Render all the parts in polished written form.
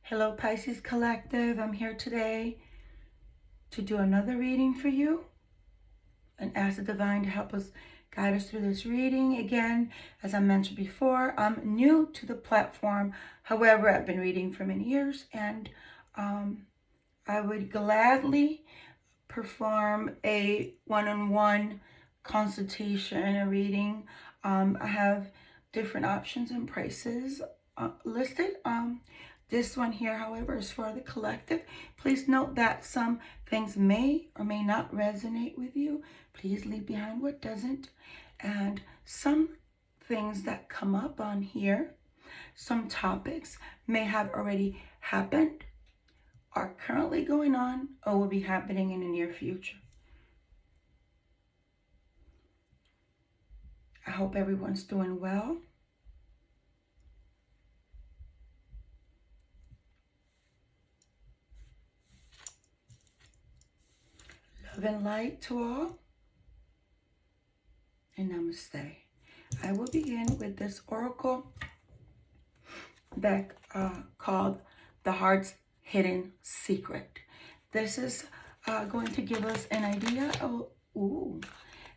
Hello, Pisces Collective. I'm here today to do another reading for you and ask the Divine to help us guide us through this reading. Again, as I mentioned before, I'm new to the platform. However, I've been reading for many years, and I would gladly perform a one-on-one consultation and a reading. I have different options and prices listed. This one here, however, is for the collective. Please note that some things may or may not resonate with you. Please leave behind what doesn't. And some things that come up on here, some topics may have already happened, are currently going on, or will be happening in the near future. I hope everyone's doing well. Love and light to all. And namaste. I will begin with this oracle deck called The Heart's Hidden Secret. This is going to give us an idea of,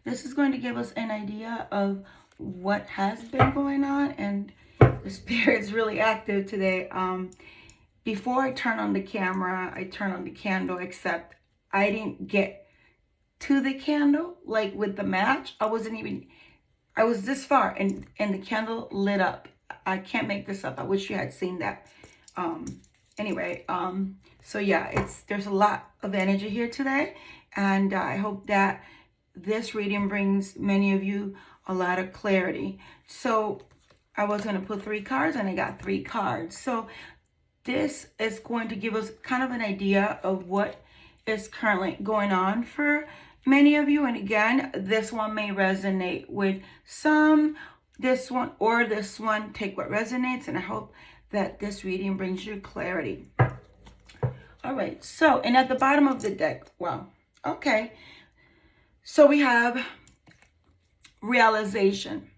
this is going to give us an idea of what has been going on, and the spirit's really active today. Before I turn on the camera, I turn on the candle, except I didn't get to the candle, like with the match. I was this far and the candle lit up. I can't make this up. I wish you had seen that. Anyway, so yeah, there's a lot of energy here today, and I hope that this reading brings many of you a lot of clarity. So I was going to put 3 cards, and I got 3 cards. So this is going to give us kind of an idea of what is currently going on for many of you. And again, this one may resonate with some, this one or this one. Take what resonates, and I hope that this reading brings you clarity. All right, so, and at the bottom of the deck, wow, okay. So we have realization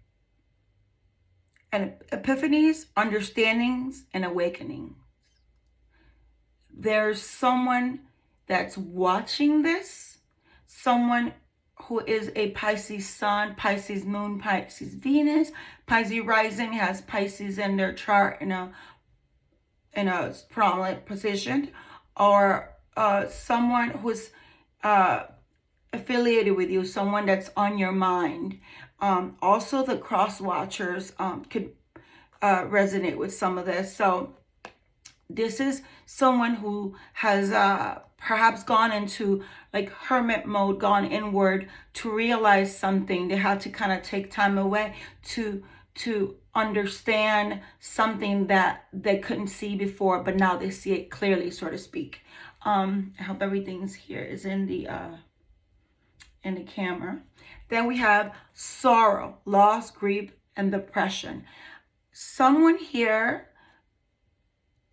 and epiphanies, understandings, and awakenings. There's someone that's watching this, someone who is a Pisces sun, Pisces moon, Pisces Venus, Pisces rising, has Pisces in their chart in a prominent position, or someone who's affiliated with you, someone that's on your mind. Also, the cross watchers could resonate with some of this. So this is someone who has perhaps gone into like hermit mode, gone inward to realize something. They had to kind of take time away to understand something that they couldn't see before, but now they see it clearly, so to speak. I hope everything's here is in the camera. Then we have sorrow, loss, grief, and depression. Someone here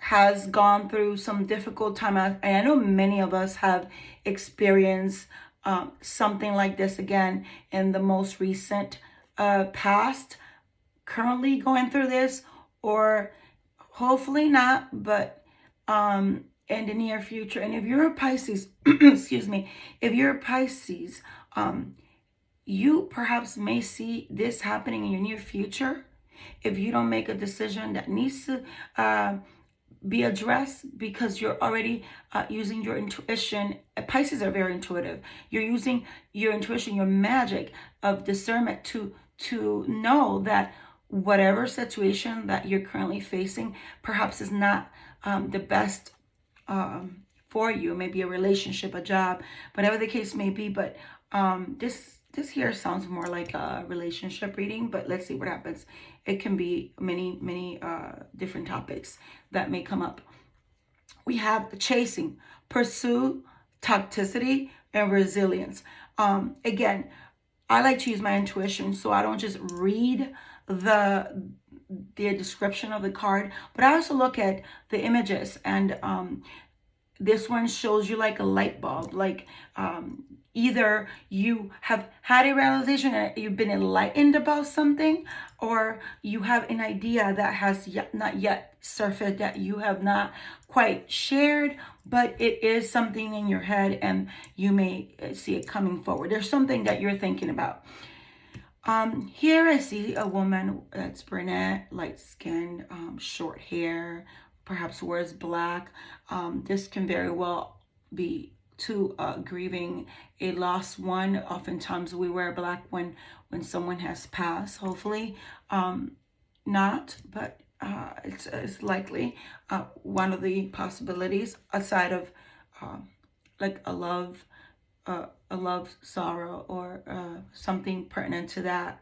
has gone through some difficult time. And I know many of us have experienced something like this again in the most recent past, currently going through this, or hopefully not, but in the near future. And if you're a Pisces, excuse me, if you're a Pisces, you perhaps may see this happening in your near future if you don't make a decision that needs to be addressed, because you're already using your intuition. Pisces are very intuitive. You're using your intuition, your magic of discernment to know that whatever situation that you're currently facing perhaps is not the best for you. Maybe a relationship, a job, whatever the case may be. But this here sounds more like a relationship reading, but let's see what happens. It can be many different topics that may come up. We have chasing, pursue, toxicity, and resilience. Again, I like to use my intuition, so I don't just read the description of the card, but I also look at the images. And this one shows you like a light bulb, like either you have had a realization and you've been enlightened about something, or you have an idea that has not yet surfaced, that you have not quite shared, but it is something in your head and you may see it coming forward. There's something that you're thinking about. Here I see a woman that's brunette, light skinned, short hair, perhaps wears black. This can very well be to grieving a lost one. Oftentimes we wear black when someone has passed. Hopefully, not, but it's likely one of the possibilities aside of like a love sorrow or something pertinent to that.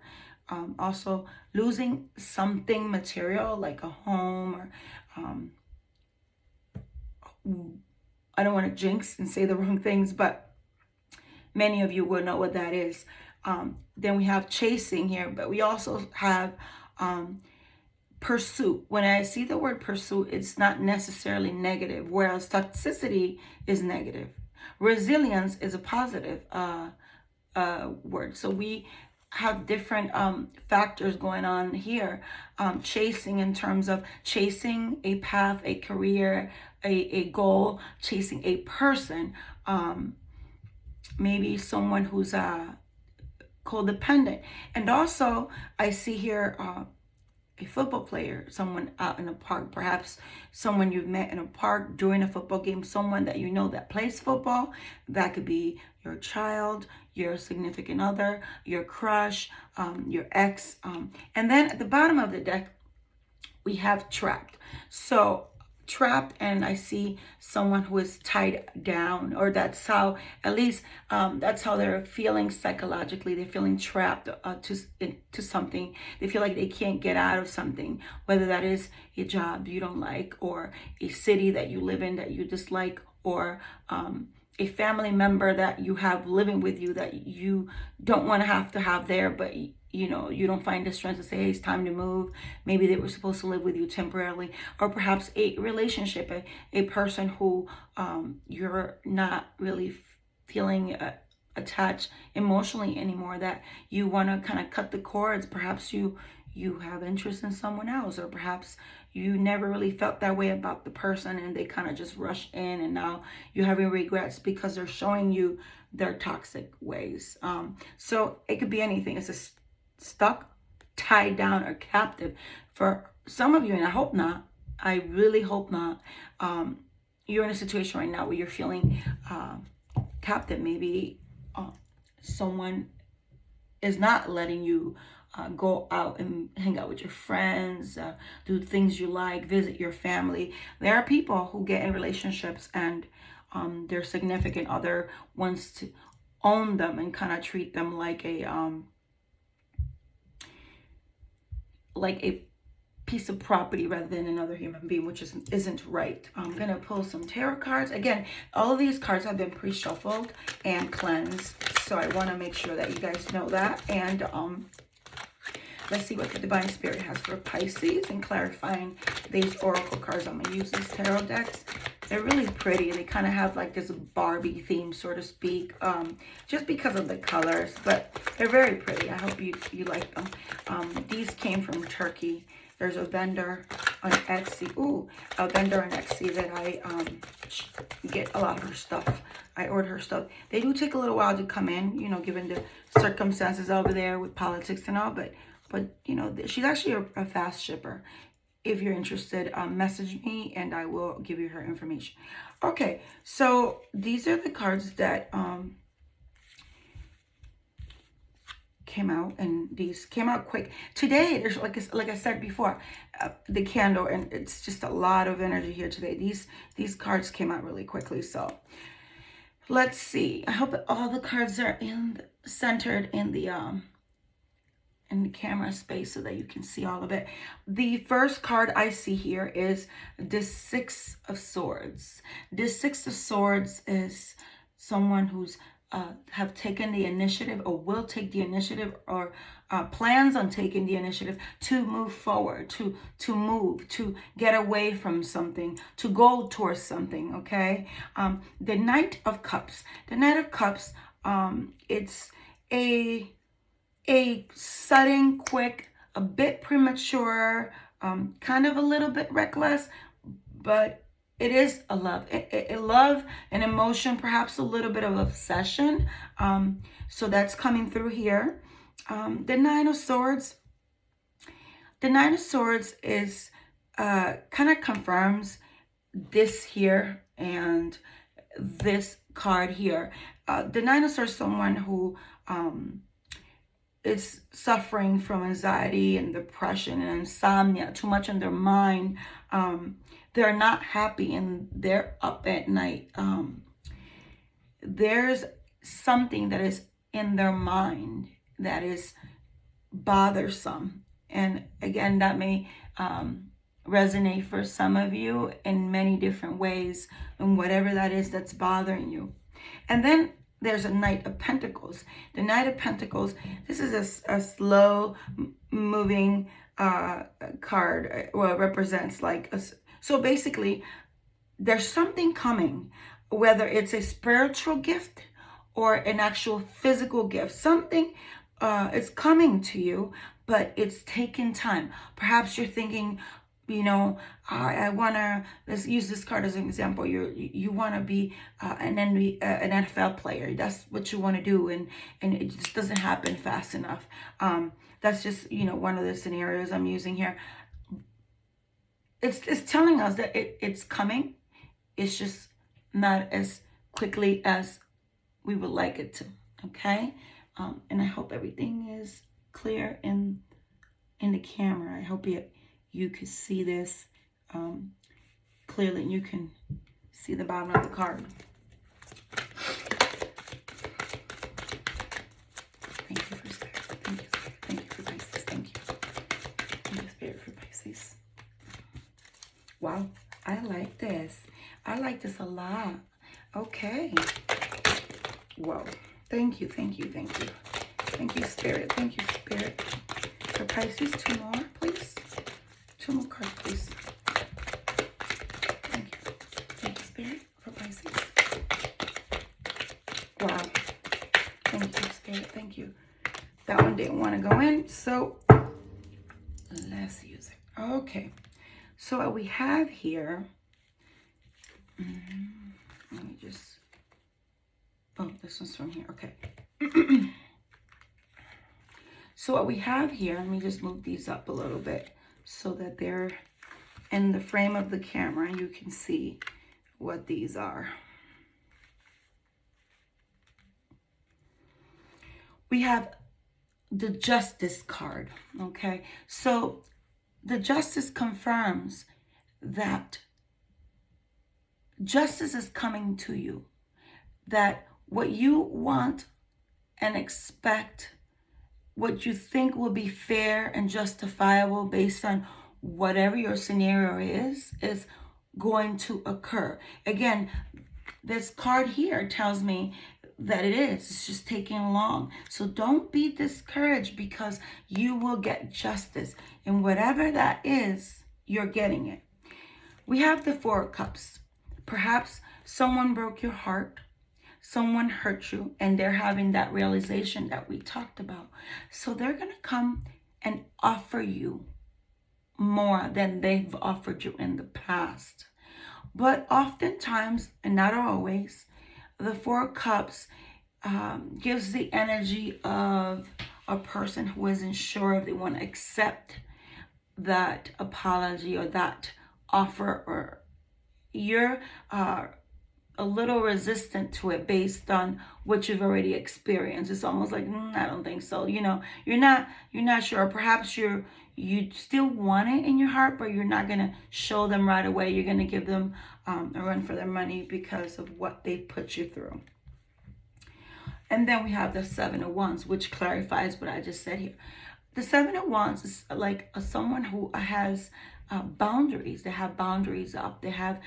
Also, losing something material like a home or I don't want to jinx and say the wrong things, but many of you will know what that is. Then we have chasing here, but we also have pursuit. When I see the word pursuit, it's not necessarily negative, whereas toxicity is negative. Resilience is a positive word. So we have different factors going on here. Chasing in terms of chasing a path, a career, a goal, chasing a person. Maybe someone who's codependent. And also I see here a football player, someone out in a park, perhaps someone you've met in a park during a football game, someone that you know that plays football. That could be your child, your significant other, your crush, your ex. And then at the bottom of the deck, we have trapped. So trapped, and I see someone who is tied down, or that's how, at least that's how they're feeling psychologically. They're feeling trapped to something. They feel like they can't get out of something, whether that is a job you don't like, or a city that you live in that you dislike, or a family member that you have living with you that you don't want to have there, but you know, you don't find the strength to say, hey, it's time to move. Maybe they were supposed to live with you temporarily. Or perhaps a relationship, a person who you're not really feeling attached emotionally anymore, that you want to kind of cut the cords. Perhaps you have interest in someone else, or perhaps you never really felt that way about the person and they kind of just rushed in, and now you're having regrets because they're showing you their toxic ways. So it could be anything. It's a stuck, tied down, or captive. For some of you, and I hope not, I really hope not, you're in a situation right now where you're feeling captive. Maybe someone is not letting you go out and hang out with your friends, do things you like, visit your family. There are people who get in relationships and their significant other wants to own them and kind of treat them like a piece of property rather than another human being, which isn't right. I'm gonna pull some tarot cards. Again, all of these cards have been pre-shuffled and cleansed, so I want to make sure that you guys know that. And let's see what the Divine Spirit has for Pisces and clarifying these oracle cards. I'm gonna use these tarot decks. They're really pretty. They kind of have like this Barbie theme, so to speak, just because of the colors, but they're very pretty. I hope you like them. These came from Turkey. There's a vendor on Etsy. A vendor on Etsy that I get a lot of her stuff. I order her stuff. They do take a little while to come in, you know, given the circumstances over there with politics and all, but you know, she's actually a fast shipper. If you're interested, message me and I will give you her information. Okay, so these are the cards that came out, and these came out quick. Today, there's like I said before, the candle, and it's just a lot of energy here today. These cards came out really quickly, so let's see. I hope that all the cards are centered in the camera space so that you can see all of it. The first card I see here is the Six of Swords. The Six of Swords is someone who's have taken the initiative, or will take the initiative, or plans on taking the initiative to move forward, to move, to get away from something, to go towards something. Okay. The Knight of Cups. The Knight of Cups It's a sudden, quick, a bit premature, kind of a little bit reckless, but it is a love, a love, an emotion, perhaps a little bit of obsession. So that's coming through here. The Nine of Swords. The Nine of Swords is kind of confirms this here and this card here. The Nine of Swords is someone who is suffering from anxiety and depression and insomnia, too much on their mind. They're not happy and they're up at night. There's something that is in their mind that is bothersome. And again, that may resonate for some of you in many different ways, and whatever that is that's bothering you. And then there's a Knight of Pentacles. The Knight of Pentacles, this is a slow moving card. Well, it represents like so basically there's something coming, whether it's a spiritual gift or an actual physical gift. Something is coming to you, but it's taking time. Perhaps you're thinking, you know, I want to, let's use this card as an example. You want to be an NFL player. That's what you want to do, and it just doesn't happen fast enough. That's just, you know, one of the scenarios I'm using here. It's telling us that it's coming. It's just not as quickly as we would like it to. Okay, and I hope everything is clear in the camera. I hope you can see this clearly, and you can see the bottom of the card. Thank you for Spirit. Thank you, Spirit. Thank you for Pisces. Thank you. Thank you, Spirit, for Pisces. Wow, I like this. I like this a lot. Okay. Whoa. Thank you, thank you, thank you. Thank you, Spirit. Thank you, Spirit. For Pisces, 2 more, please. 2 more cards, please. Thank you. Thank you, Spirit, for Pisces. Wow. Thank you, Spirit. Thank you. That one didn't want to go in, so let's use it. Okay. So what we have here, let me just, oh, this one's from here. Okay. So what we have here, let me just move these up a little bit so that they're in the frame of the camera. You can see what these are. We have the Justice card, okay? So the Justice confirms that justice is coming to you, that what you want and expect, what you think will be fair and justifiable based on whatever your scenario is going to occur. Again, this card here tells me that it is. It's just taking long. So don't be discouraged, because you will get justice. And whatever that is, you're getting it. We have the 4 of Cups. Perhaps someone broke your heart. Someone hurt you, and they're having that realization that we talked about. So they're going to come and offer you more than they've offered you in the past. But oftentimes, and not always, the 4 of Cups gives the energy of a person who isn't sure if they want to accept that apology or that offer, or you're a little resistant to it based on what you've already experienced. It's almost like, I don't think so. You know, you're not sure. Perhaps you still want it in your heart, but you're not going to show them right away. You're going to give them a run for their money because of what they put you through. And then we have the 7 of Wands, which clarifies what I just said here. The 7 of Wands is like someone who has boundaries. They have boundaries up. They have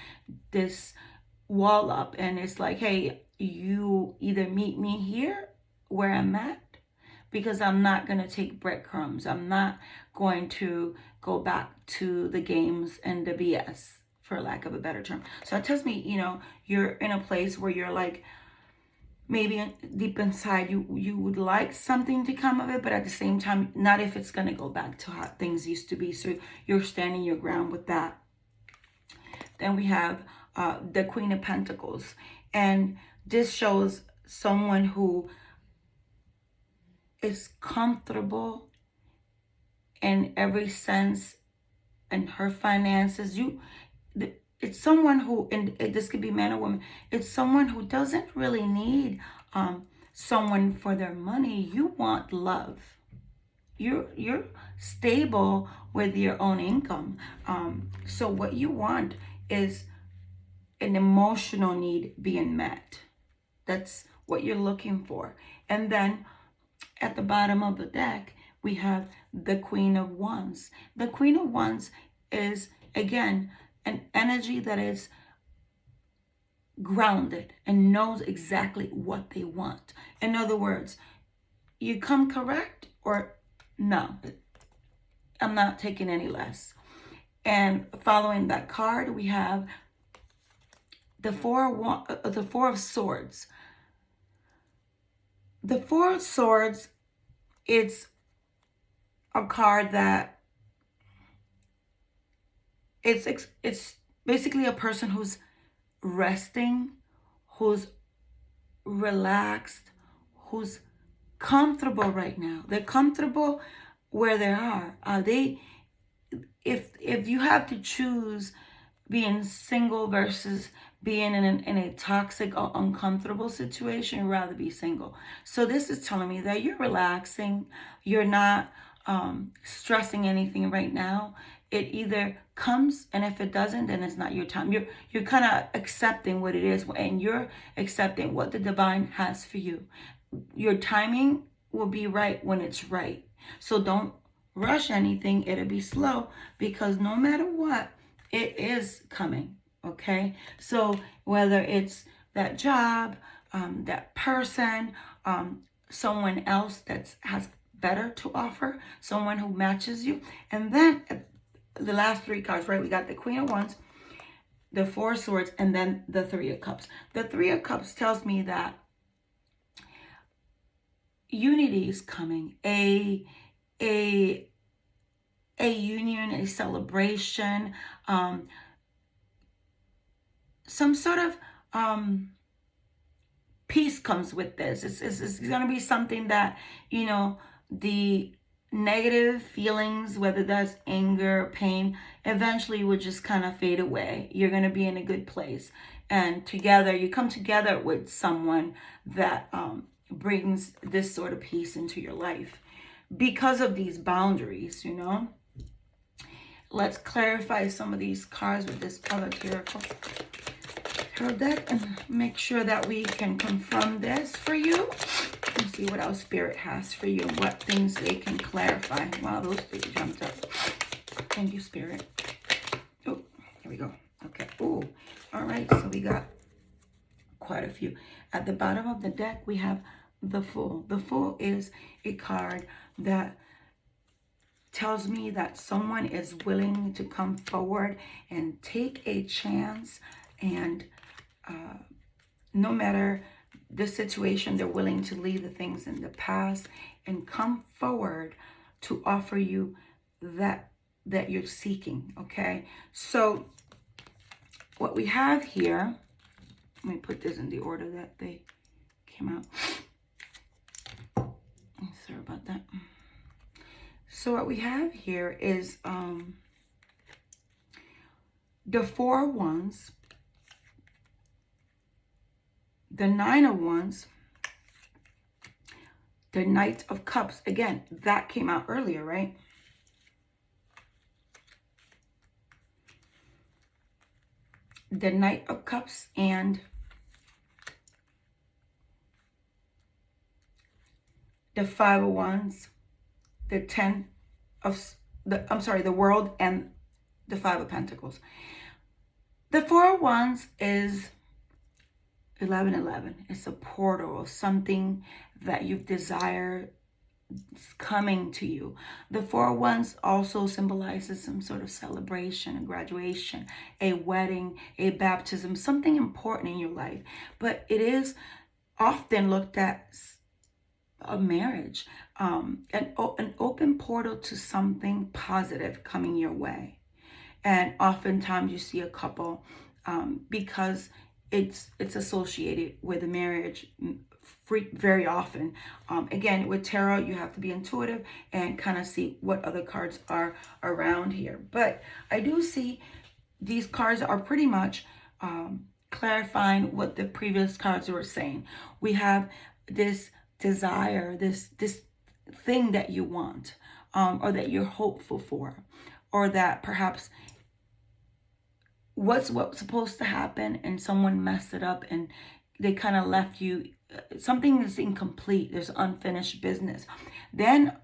this wall up, and it's like, hey, you either meet me here where I'm at, because I'm not going to take breadcrumbs. I'm not going to go back to the games and the BS, for lack of a better term. So it tells me, you know, you're in a place where you're like, maybe deep inside you would like something to come of it, but at the same time, not if it's going to go back to how things used to be. So you're standing your ground with that. Then we have the Queen of Pentacles, and this shows someone who is comfortable in every sense in her finances. It's someone who, and this could be man or woman, it's someone who doesn't really need someone for their money. You want love. You're stable with your own income. So what you want is an emotional need being met. That's what you're looking for. And then at the bottom of the deck, we have the Queen of Wands. The Queen of Wands is, again, an energy that is grounded and knows exactly what they want. In other words, you come correct or no, I'm not taking any less. And following that card, we have the Four of Swords. The Four of Swords, it's a card that it's basically a person who's resting, who's relaxed, who's comfortable right now. They're comfortable where they are. If you have to choose being single versus being in a toxic or uncomfortable situation, you'd rather be single. So this is telling me that you're relaxing, you're not stressing anything right now. It either comes, and if it doesn't, then it's not your time. You're kind of accepting what it is, and you're accepting what the divine has for you. Your timing will be right when it's right. So don't rush anything. It'll be slow, because no matter what, it is coming. Okay, so whether it's that job, that person, someone else that has better to offer, someone who matches you. And then the last three cards, right? We got the Queen of Wands, the Four of Swords, and then the Three of Cups. The Three of Cups tells me that unity is coming, a union, a celebration, some sort of peace comes with this. It's going to be something that, you know, the negative feelings, whether that's anger, pain, eventually will just kind of fade away. You're going to be in a good place. And together, you come together with someone that brings this sort of peace into your life because of these boundaries, you know. Let's clarify some of these cards with this other tarot deck and make sure that we can confirm this for you. Let's see what else Spirit has for you, what things they can clarify. Wow, those three jumped up. Thank you, Spirit. Oh, here we go. Okay. Oh, all right. So we got quite a few. At the bottom of the deck, we have the Fool. The Fool is a card that tells me that someone is willing to come forward and take a chance, and no matter the situation, they're willing to leave the things in the past and come forward to offer you that you're seeking. Okay, so what we have here, let me put this in the order that they came out. Sorry about that. So what we have here is the Four of Wands, the Nine of Wands, the Knight of Cups. Again, that came out earlier, right? The Knight of Cups and the Five of Wands, the Ten of, the World, and the Five of Pentacles. The Four of Wands is 1111. It's a portal of something that you've desired coming to you. The Four of Wands also symbolizes some sort of celebration, a graduation, a wedding, a baptism, something important in your life. But it is often looked at a marriage, an open portal to something positive coming your way. And oftentimes you see a couple, because it's associated with a marriage, very often. Again, with tarot, you have to be intuitive and kind of see what other cards are around here. But I do see these cards are pretty much clarifying what the previous cards were saying. We have this desire, this thing that you want, or that you're hopeful for, or that perhaps what's supposed to happen and someone messed it up and they kind of left you, something is incomplete, there's unfinished business. Then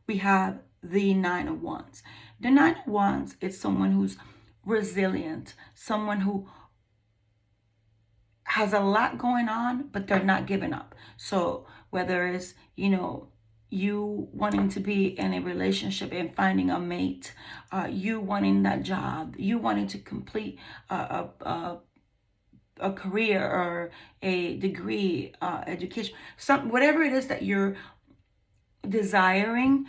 we have the Nine of Wands. The Nine of Wands is someone who's resilient, someone who has a lot going on, but they're not giving up. So whether it's, you wanting to be in a relationship and finding a mate, you wanting that job, you wanting to complete a career or a degree, education, whatever it is that you're desiring,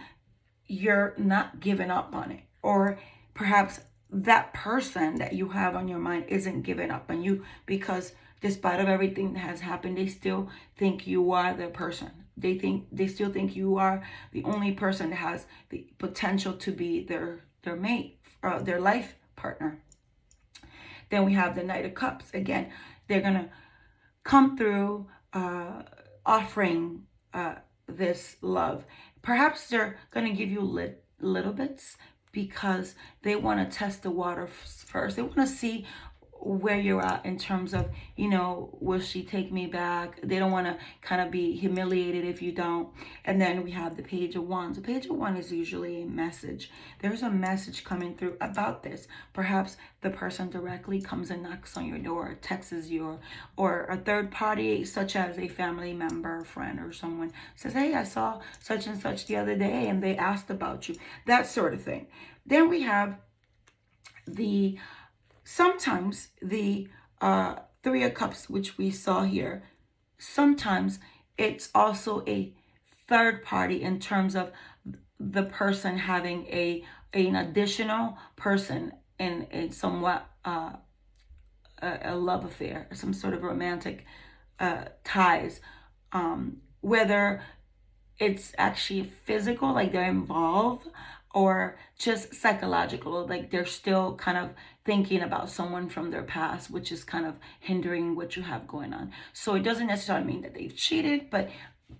you're not giving up on it. Or perhaps that person that you have on your mind isn't giving up on you, because despite of everything that has happened, they still think you are their person. They still think you are the only person that has the potential to be their mate, their life partner. Then we have the Knight of Cups. Again, they're going to come through offering this love. Perhaps they're going to give you little bits because they want to test the water first. They want to see where you're at in terms of, will she take me back? They don't want to kind of be humiliated if you don't. And then we have the Page of Wands. The Page of Wands is usually a message. There's a message coming through about this. Perhaps the person directly comes and knocks on your door, texts you, or a third party, such as a family member, friend, or someone says, hey, I saw such and such the other day and they asked about you. That sort of thing. Then we have sometimes the Three of Cups, which we saw here. Sometimes it's also a third party in terms of the person having an additional person in somewhat a love affair, some sort of romantic ties, whether it's actually physical, like they're involved, or just psychological, like they're still kind of thinking about someone from their past, which is kind of hindering what you have going on. So it doesn't necessarily mean that they've cheated, but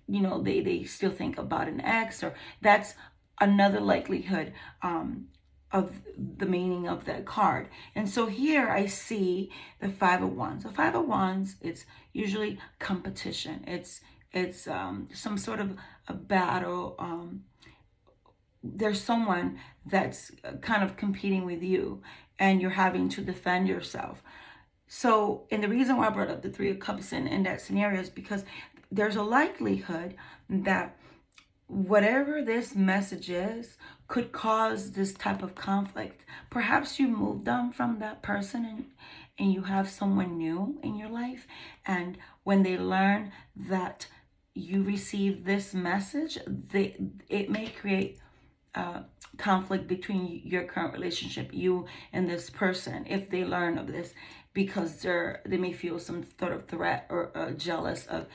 they still think about an ex, or that's another likelihood of the meaning of that card. And so here I see the Five of Wands. The Five of Wands, it's usually competition. It's some sort of a battle. There's someone that's kind of competing with you and you're having to defend yourself. So, and the reason why I brought up the Three of Cups in that scenario is because there's a likelihood that whatever this message is could cause this type of conflict. Perhaps you moved on from that person and you have someone new in your life. And when they learn that you receive this message, it may create conflict between your current relationship, you and this person, if they learn of this, because they may feel some sort of threat or jealous of,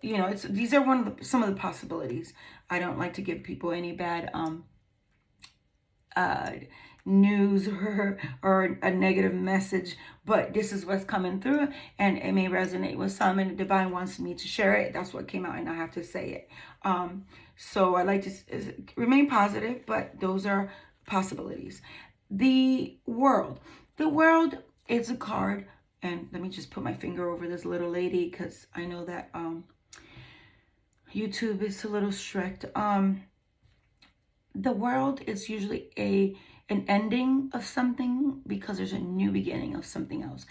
these are some of the possibilities. I don't like to give people any bad news or a negative message, but this is what's coming through, and it may resonate with some, and the divine wants me to share it. That's what came out, and I have to say it. So I like to remain positive, but those are possibilities. The world is a card, and let me just put my finger over this little lady because I know that YouTube is a little strict. The world is usually an ending of something because there's a new beginning of something else.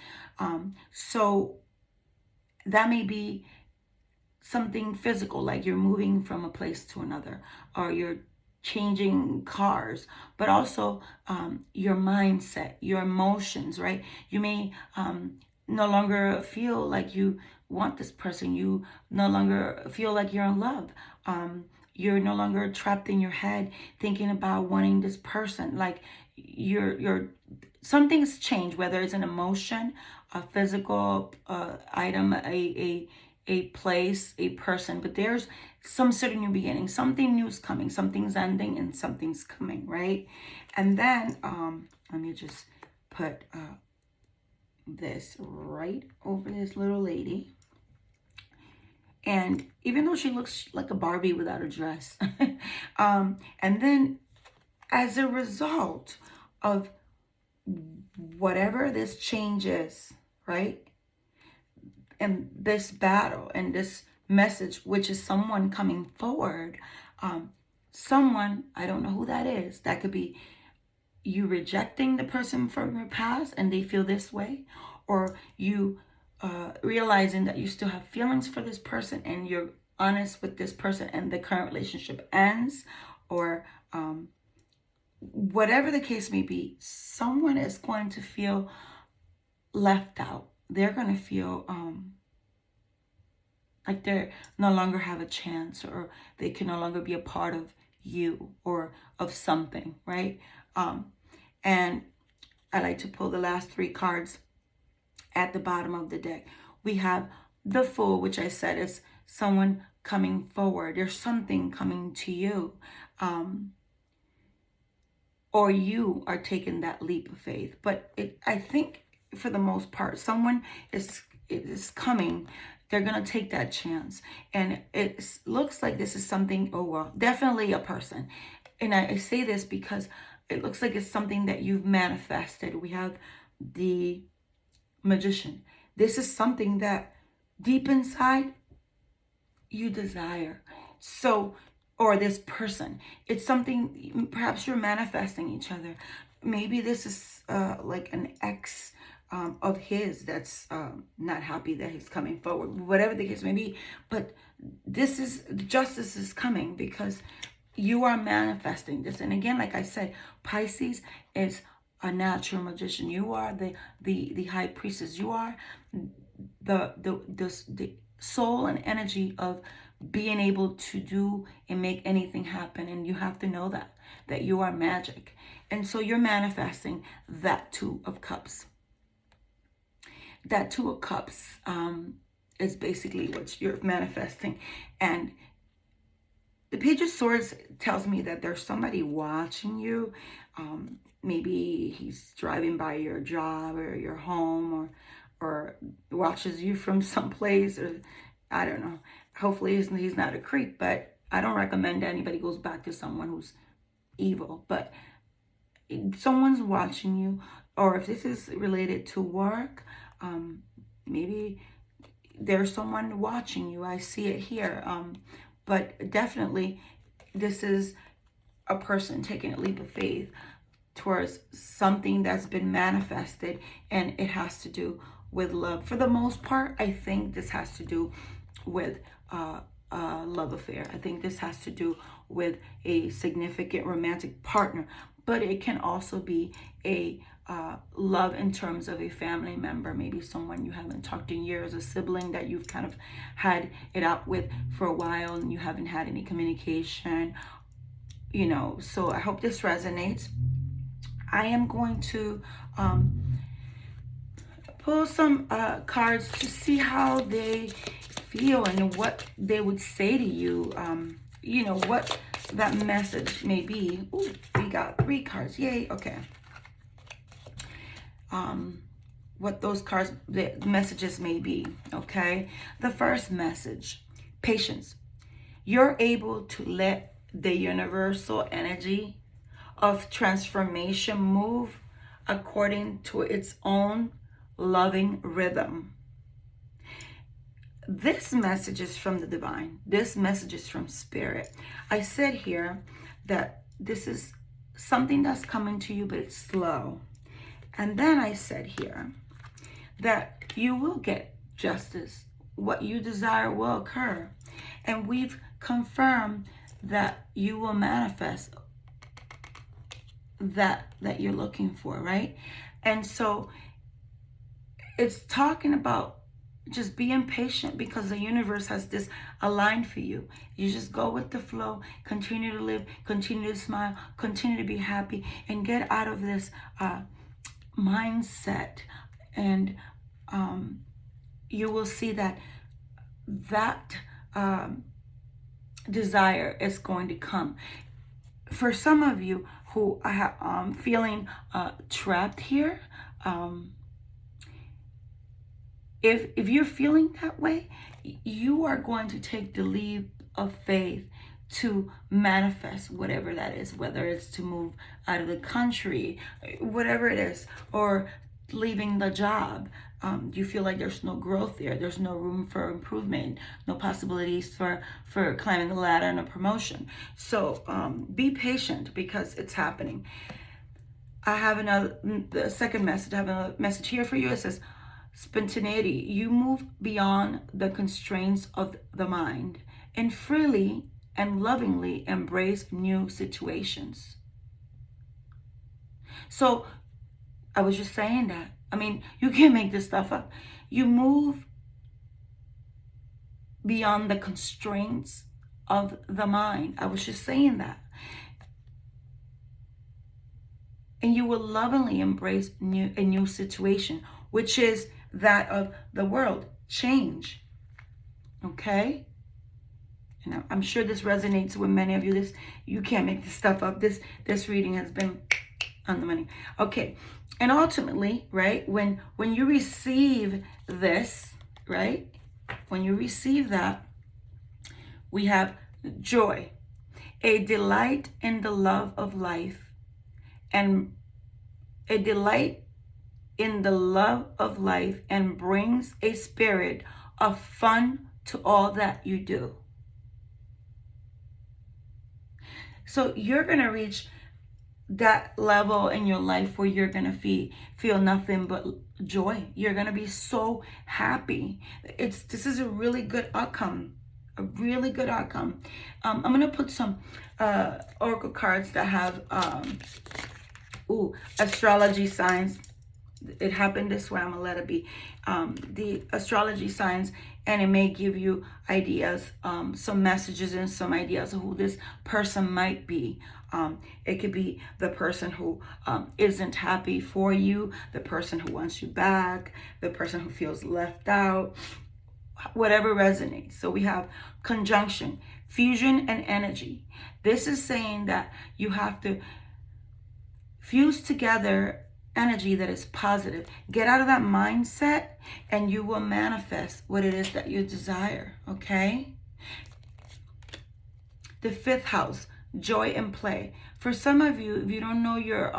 So that may be something physical, like you're moving from a place to another, or you're changing cars, but also your mindset, your emotions, right? You may no longer feel like you want this person. You no longer feel like you're in love. You're no longer trapped in your head thinking about wanting this person. Like you're something's changed, whether it's an emotion, a physical item, a place, a person. But there's some sort of new beginning. Something new is coming. Something's ending and something's coming, right? And then let me just put this right over this little lady. And even though she looks like a Barbie without a dress, and then as a result of whatever this change is, right? And this battle and this message, which is someone coming forward, someone, I don't know who that is, that could be you rejecting the person from your past and they feel this way, or you realizing that you still have feelings for this person and you're honest with this person and the current relationship ends, or whatever the case may be, someone is going to feel left out. They're going to feel like they no longer have a chance, or they can no longer be a part of you or of something, right? And I like to pull the last three cards at the bottom of the deck. We have the Fool, which I said is someone coming forward. There's something coming to you. Or you are taking that leap of faith. But I think for the most part, someone is coming. They're going to take that chance. And it looks like this is something, oh, well, definitely a person. And I say this because it looks like it's something that you've manifested. We have the Magician. This is something that deep inside you desire. So, or this person, it's something, perhaps you're manifesting each other. Maybe this is like an ex of his that's not happy that he's coming forward, whatever the case may be. But this is, justice is coming because you are manifesting this. And again, like I said, Pisces is a natural magician. You are the high priestess. You are the soul and energy of being able to do and make anything happen. And you have to know that you are magic. And so you're manifesting that Two of Cups. That Two of Cups is basically what you're manifesting. And the Page of Swords tells me that there's somebody watching you. Maybe he's driving by your job or your home, or watches you from someplace, or I don't know. Hopefully he's not a creep, but I don't recommend anybody goes back to someone who's evil. But someone's watching you, or if this is related to work, maybe there's someone watching you. I see it here. But definitely this is a person taking a leap of faith towards something that's been manifested, and it has to do with love. For the most part, I think this has to do with a love affair. I think this has to do with a significant romantic partner, but it can also be a love in terms of a family member, maybe someone you haven't talked in years, a sibling that you've kind of had it out with for a while and you haven't had any communication, you know. So I hope this resonates. I am going to pull some cards to see how they feel and what they would say to you, you know, what that message may be. Ooh, we got 3 cards. Yay. Okay. What those cards, the messages may be. Okay. The first message, patience. You're able to let the universal energy of transformation move according to its own loving rhythm. This message is from the divine. This message is from spirit. I said here that this is something that's coming to you, but it's slow. And then I said here that you will get justice. What you desire will occur. And we've confirmed that you will manifest that you're looking for, right? And so it's talking about just being patient, because the universe has this aligned for you. You just go with the flow, continue to live, continue to smile, continue to be happy, and get out of this mindset. And you will see that desire is going to come. For some of you who are feeling trapped here, if you're feeling that way, you are going to take the leap of faith to manifest whatever that is, whether it's to move out of the country, whatever it is, or leaving the job. You feel like there's no growth there, there's no room for improvement, no possibilities for climbing the ladder and a promotion. So be patient, because it's happening. I have the second message. I have a message here for you. It says, spontaneity. You move beyond the constraints of the mind and freely and lovingly embrace new situations. So I was just saying that. I mean, you can't make this stuff up. You move beyond the constraints of the mind. I was just saying that. And you will lovingly embrace a new situation, which is that of the world, change. Okay? And I'm sure this resonates with many of you. You can't make this stuff up. This reading has been on the money. Okay. And ultimately, right, when you receive this, right, when you receive that, we have joy, a delight in the love of life, and a delight in the love of life, and brings a spirit of fun to all that you do. So you're going to reach that level in your life where you're going to feel nothing but joy. You're going to be so happy. This is a really good outcome. A really good outcome. I'm going to put some oracle cards that have astrology signs. It happened this way. I'm going to let it be. The astrology signs, and it may give you ideas, some messages and some ideas of who this person might be. It could be the person who isn't happy for you, the person who wants you back, the person who feels left out, whatever resonates. So we have conjunction, fusion, and energy. This is saying that you have to fuse together energy that is positive. Get out of that mindset, and you will manifest what it is that you desire. Okay? The fifth house, joy and play. For some of you, if you don't know your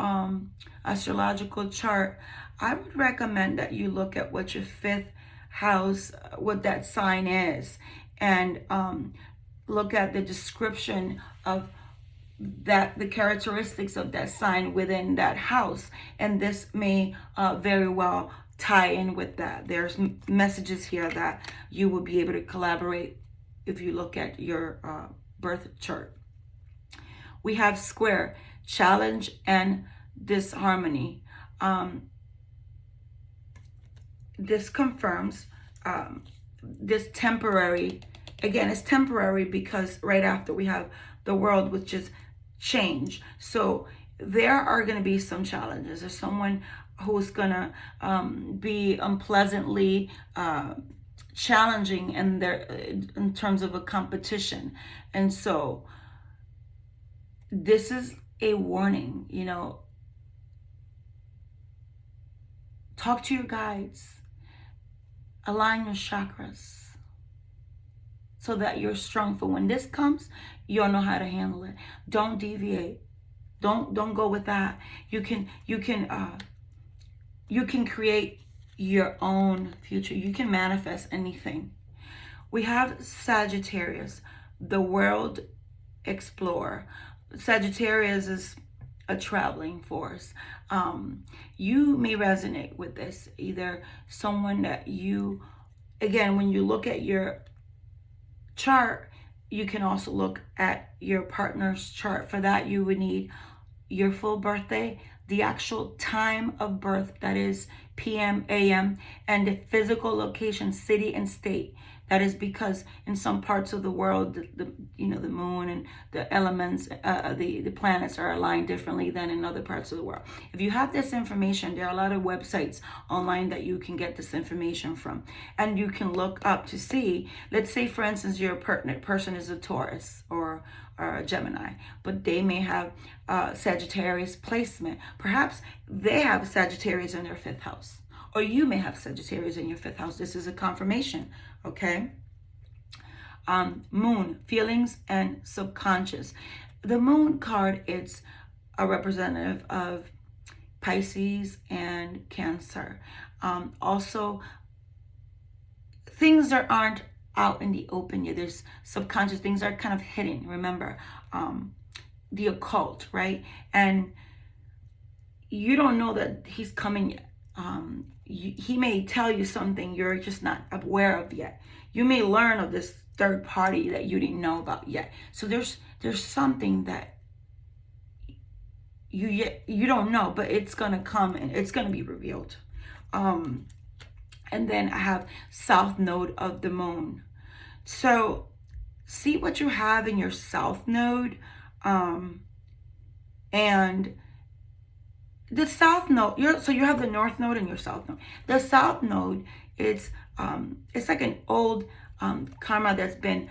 astrological chart, I would recommend that you look at what your fifth house, what that sign is, and look at the description of the characteristics of that sign within that house, and this may very well tie in with that. There's messages here that you will be able to collaborate if you look at your birth chart. We have square, challenge and disharmony. This confirms this temporary. Again, it's temporary because right after we have the world, which is change. So there are going to be some challenges. There's someone who's going to be unpleasantly challenging in terms of a competition. And so this is a warning, talk to your guides, align your chakras, so that you're strong for when this comes, you'll know how to handle it. Don't deviate. Don't go with that. You can create your own future. You can manifest anything. We have Sagittarius, the world explorer. Sagittarius is a traveling force. You may resonate with this. Either someone that again, when you look at your chart, you can also look at your partner's chart. For that, you would need your full birthday, the actual time of birth, that is PM, AM, and the physical location, city and state. That is because in some parts of the world, the moon and the elements, the planets are aligned differently than in other parts of the world. If you have this information, there are a lot of websites online that you can get this information from, and you can look up to see. Let's say, for instance, your pertinent person is a Taurus or a Gemini, but they may have Sagittarius placement. Perhaps they have Sagittarius in their 5th house, or you may have Sagittarius in your 5th house. This is a confirmation, okay? Moon, feelings and subconscious. The moon card, it's a representative of Pisces and Cancer. Also, things that aren't out in the open yet. There's subconscious things are kind of hidden. Remember, the occult, right? And you don't know that he's coming yet. He may tell you something you're just not aware of yet. You may learn of this third party that you didn't know about yet. So there's something that you don't know, but it's gonna come and it's gonna be revealed. And then I have south node of the moon. So see what you have in your south node, and the south node. So you have the north node and your south node. The south node, it's like an old karma that's been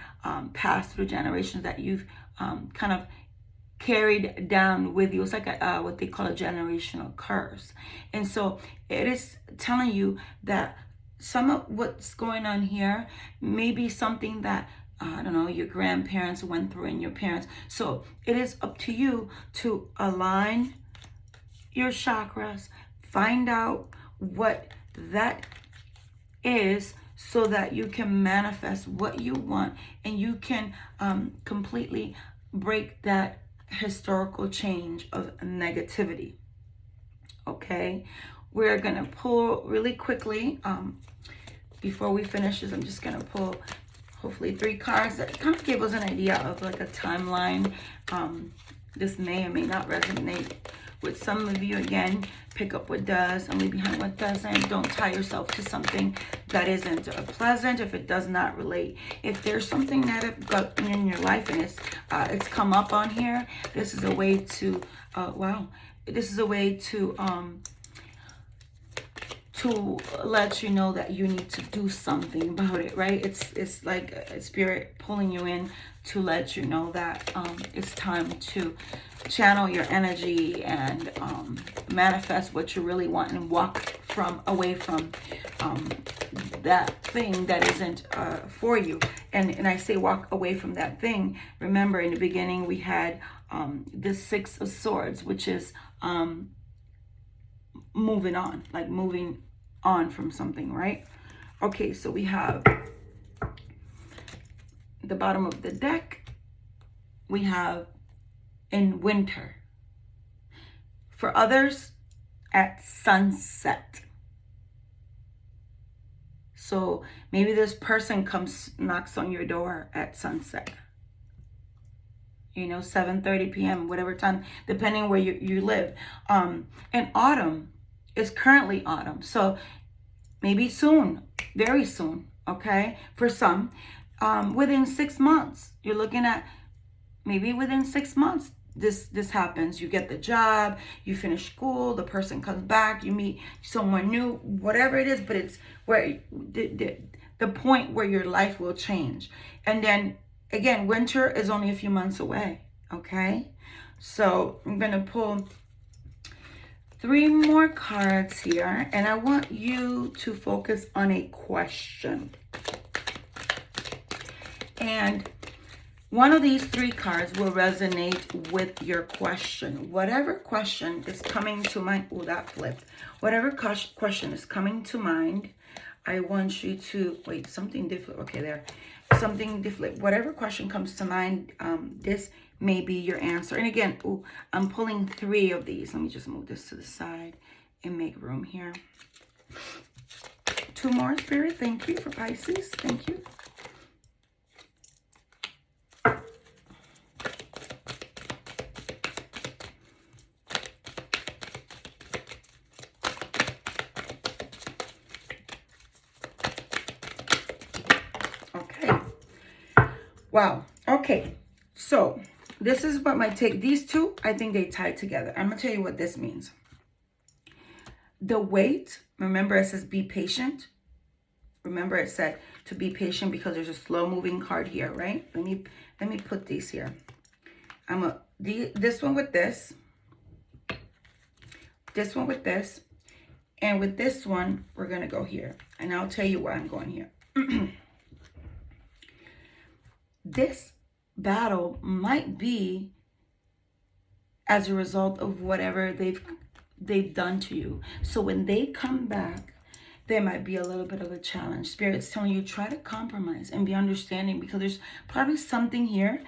passed through generations that you've kind of carried down with you. It's like what they call a generational curse. And so it is telling you that some of what's going on here may be something that I don't know, your grandparents went through and your parents. So it is up to you to align your chakras, find out what that is so that you can manifest what you want, and you can completely break that historical change of negativity. Okay, we're gonna pull really quickly before we finish this. I'm just gonna pull hopefully 3 cards that kind of give us an idea of like a timeline. This may or may not resonate with some of you. Again, pick up what does and leave behind what doesn't. Don't tie yourself to something that isn't pleasant if it does not relate. If there's something negative in your life and it's come up on here, this is a way to this is a way to let you know that you need to do something about it, right? It's like a spirit pulling you in to let you know that it's time to channel your energy and manifest what you really want, and walk away from that thing that isn't for you. And I say walk away from that thing. Remember, in the beginning we had the 6 of Swords, which is moving on, like moving on from something, right? Okay, so we have the bottom of the deck. We have in winter. For others, at sunset. So maybe this person knocks on your door at sunset. 7:30 p.m., whatever time, depending where you live. And autumn is currently autumn. So maybe soon, very soon, okay? For some, within 6 months, you're looking at maybe within 6 months, this happens. You get the job, you finish school, the person comes back, you meet someone new, whatever it is, but it's where the point where your life will change. And then again, winter is only a few months away, okay? So I'm going to pull 3 more cards here, and I want you to focus on a question. And one of these 3 cards will resonate with your question. Whatever question is coming to mind, oh, that flipped. Whatever question is coming to mind, I want you to, wait, something different. Okay, there. Something different. Whatever question comes to mind, this may be your answer. And again, ooh, I'm pulling 3 of these. Let me just move this to the side and make room here. 2 more, Spirit. Thank you for Pisces. Thank you. Wow. Okay. So this is what my take. These two, I think they tie together. I'm going to tell you what this means. The wait, remember it says be patient. Remember it said to be patient because there's a slow moving card here, right? Let me put these here. This one with this one with this, and with this one, we're going to go here. And I'll tell you why I'm going here. This battle might be as a result of whatever they've done to you. So when they come back, there might be a little bit of a challenge. Spirit's telling you, try to compromise and be understanding, because there's probably something here.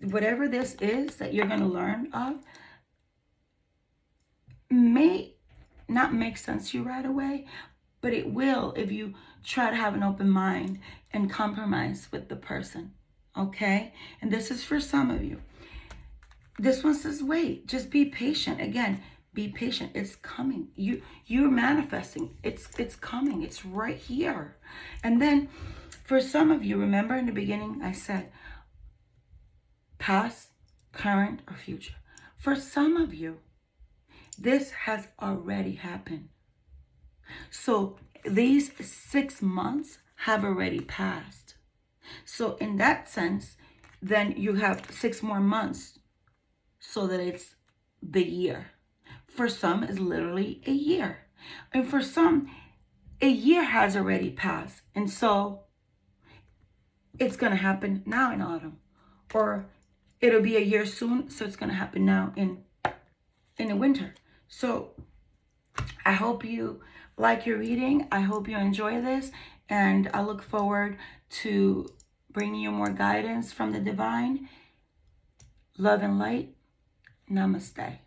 Whatever this is that you're going to learn of may not make sense to you right away, but it will if you try to have an open mind and compromise with the person. Okay? And this is for some of you. This one says, wait, just be patient. Again, be patient. It's coming. You're manifesting. It's coming. It's right here. And then for some of you, remember in the beginning, I said past, current, or future. For some of you, this has already happened. So these 6 months have already passed. So in that sense, then you have 6 more months so that it's the year. For some, it's literally a year. And for some, a year has already passed. And so it's going to happen now in autumn. Or it'll be a year soon, so it's going to happen now in the winter. So I hope you like your reading. I hope you enjoy this. And I look forward to bringing you more guidance from the divine. Love and light. Namaste.